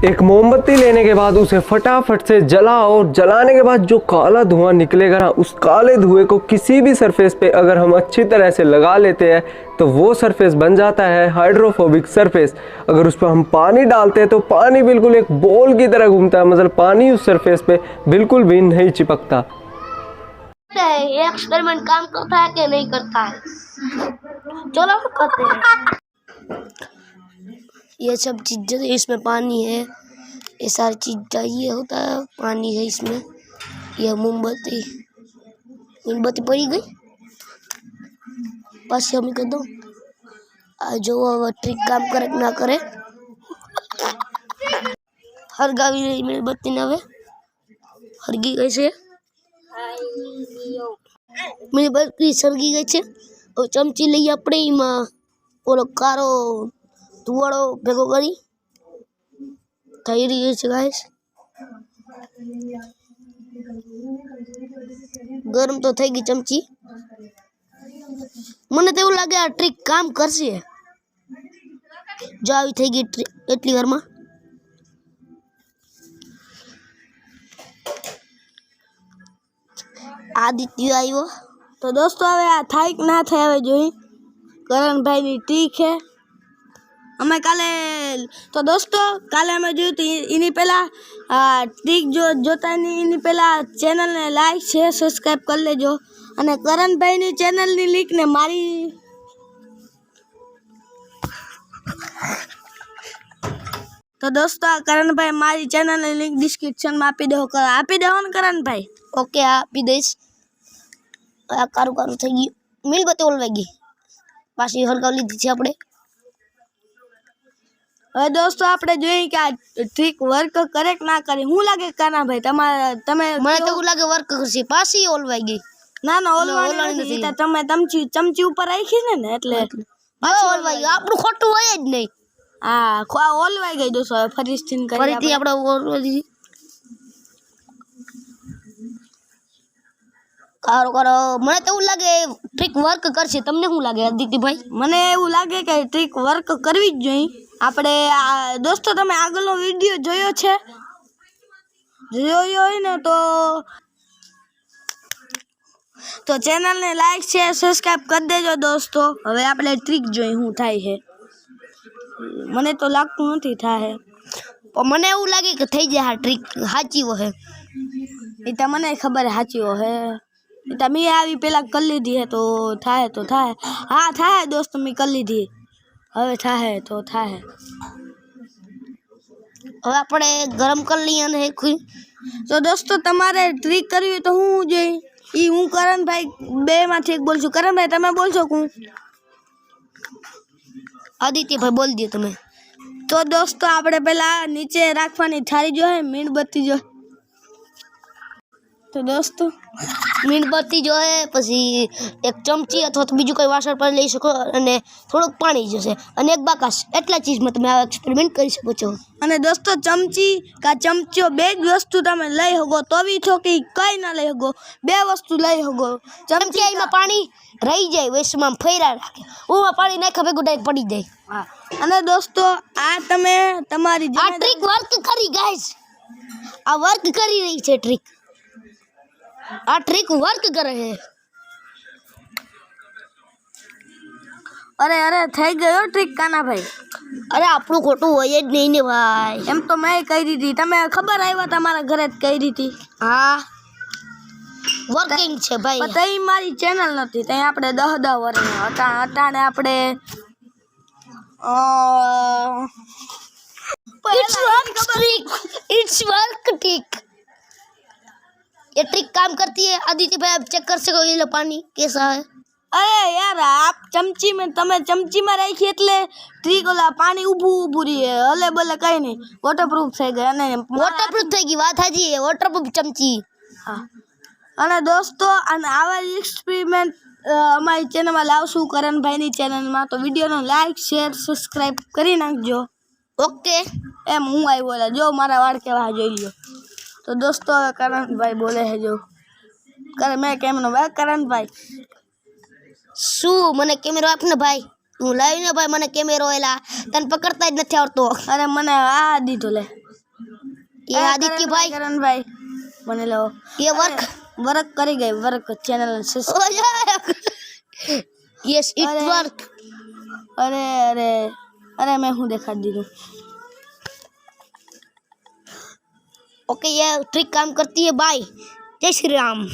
एक मोमबत्ती लेने के बाद उसे फटाफट से जलाओ और जलाने के बाद जो काला धुआं निकलेगा ना, उस काले धुएं को किसी भी सरफेस पे अगर हम अच्छी तरह से लगा लेते हैं तो वो सरफेस बन जाता है हाइड्रोफोबिक सरफेस। अगर उस पर हम पानी डालते हैं तो पानी बिल्कुल एक बॉल की तरह घूमता है, मतलब पानी उस सरफेस पे बिल्कुल भी नहीं चिपकता। ये एक्सपेरिमेंट काम करता है कि नहीं करता है, चलो करते हैं। ये सब चीज़ इसमें पानी है, ये सारी चीज़ चाहिए होता है, पानी है इसमें। यह मोमबत्ती पड़ी गई, बस हम कर दो जो ट्रिक काम करे ना करे। हर गावी मोमबत्ती ना वे हरगी गई से मोमबत्ती सरगी गई છે। चमची લઈ આપણે એમાં ઓલો કારો ધુવાળો ભેગો કરી થઈ રહી છે ગાઈસ। ગરમ તો થઈ ગઈ ચમચી, મને તો એવું લાગે આ ટ્રીક કામ કરશે। જો આવી થઈ ગઈ એટલી વારમાં आदित्य आयो। तो दोस्तों हवे आ थाय ना थाय हवे जोई करण भाई नी ट्रीक है हमें काले। तो दोस्तों काले हमें जो इनी पहला ट्रीक जो जोता नहीं इनी पहला चैनल ने लाइक शेयर सब्सक्राइब कर लेजो अने करण भाई नी चैनल नी लिंक ने मारी। तो दोस्तों करण भाई मारी चैनल ने लिंक डिस्क्रिप्शन में आपी दो ने करण भाई। ओके आपी दईश। कारू कारू થઈ ગયું, મીણબત્તી ઓલવાઈ ગઈ, પાછી હળગાવી લીધી છે આપણે। હવે દોસ્તો આપણે જોઈએ કે આ ટ્રીક વર્ક કરે કે ના કરે। હું લાગે કાના ભાઈ તમારે તમે મને તો એવું લાગે વર્ક કરશે, પાછી ઓલવાઈ ગઈ। ના ના ઓલવાની નથી, તો તમે ચમચી ઉપર રાખી ને એટલે પાછી ઓલવાઈ ગઈ। આપણું ખોટું હોય જ નહીં। હા ઓલવાઈ ગઈ દોસ્તો। હવે ફરીથી આપણે ઓલવા દીધી। कारो करो मने तो लगे ट्रीक वर्क करशे, तमने शू लगे आदित्य भाई? मने एवुं लागे के ट्रीक वर्क करवी ज जोईए। आपणे दोस्तों तमे आगळनो विडियो जोयो छे? जोयो होय ने तो चैनल ने लाइक शेयर सब्सक्राइब कर देजो दोस्तों। हवे आपणे ट्रीक जोई शू थाय छे। मने तो लागतुं नथी थाय, पण मने एवुं लागे के थई जाय। आ ट्रीक साची होय ए त मने खबर साची होय। તમે આવી પેલા કરી લીધી હે તો થાય તો થાય। હા થાય દોસ્ત, મેં કરી લીધી, હવે થાય તો થાય। હવે આપણે ગરમ કરી લઈએ અને તો દોસ્તો તમારે ટ્રીક કરવી હોય તો હું જોઈ ઈ હું કરણ ભાઈ બે માંથી એક બોલશું। કરણ ભાઈ તમે બોલશો હું આદિત્ય ભાઈ બોલ દો તમે। તો દોસ્તો આપણે પેલા નીચે રાખવાની થાળી જો હે મીણબત્તી जो। तो दोस्तों मीणबत्ती जो है पछी एक चमची अथवा तो बीजू कोई वासण पर लई सको अने थोड़ुंक पाणी जशे अने एक बाकस एटला चीज में तमे आ एक्सपेरिमेंट करी सको छो। अने दोस्तों चमची का चमचो बे ज वस्तु तमे लई सको, तवी ठोकी कई ना लई सको, बे वस्तु लई सको। चमची में पानी रही जाए वेसमा फैरा राखे, ओमा पानी नाखा भेगुं डायरेक्ट पड़ी जाए। हां अने दोस्तों आ तमे तमारी आ ट्रीक वर्क करी गाइस, आ वर्क करी रही छे ट्रीक। आ ट्रीक वर्क करे है। अरे अरे થઈ ગયો ટ્રીક કાના ભાઈ। અરે આપણું ખોટું હોય જ નહીં ને ભાઈ। એમ તો મેં કહી દીધી, તમે ખબર આવ્યા તમારા ઘરે જ કહી દીધી। હા વર્કિંગ છે ભાઈ। તઈ મારી ચેનલ નથી, તઈ આપણે 10 વર્ષના અટાણે આપણે इट्स वर्क ट्रिक। ये ट्रिक काम करती है आदित्य भाई। आप चेक कर सको ये लो पानी कैसा है। अरे यार आप चमची में तमे चमची में राखी એટલે ट्रिक ओला पानी ઊભું ઊભું રહે, હલે બલે કઈ નહીં। વોટરપ્રૂફ થઈ ગઈ અને વોટરપ્રૂફ થઈ ગઈ, વાત હાજી છે, વોટરપ્રૂફ ચમચી। હા અને દોસ્તો અને આવા એક્સપેરિમેન્ટ અમારી ચેનલમાં લાવશું કરણભાઈની ચેનલમાં। તો વિડિયોનો લાઈક શેર સબસ્ક્રાઇબ કરી નાખજો। ઓકે એમ હું આવ્યો જો મારા વાળ કેવા જોઈ લ્યો। तो दोस्तों करण भाई बोले है जो कर मैं कैमरा भाई करण भाई शू मने कैमरा आपने भाई तू लावी ने भाई मने कैमरा एला तने पकड़ता ज નથી આવતો। अरे मने आ दीधो ले ये आदित्य भाई करण भाई बने लो ये वर्क वर्क करी गई work channel yes it work अरे अरे अरे मैं हूँ दिखा दी दूँ ओके ये ट्रिक काम करती है बाय जय श्री राम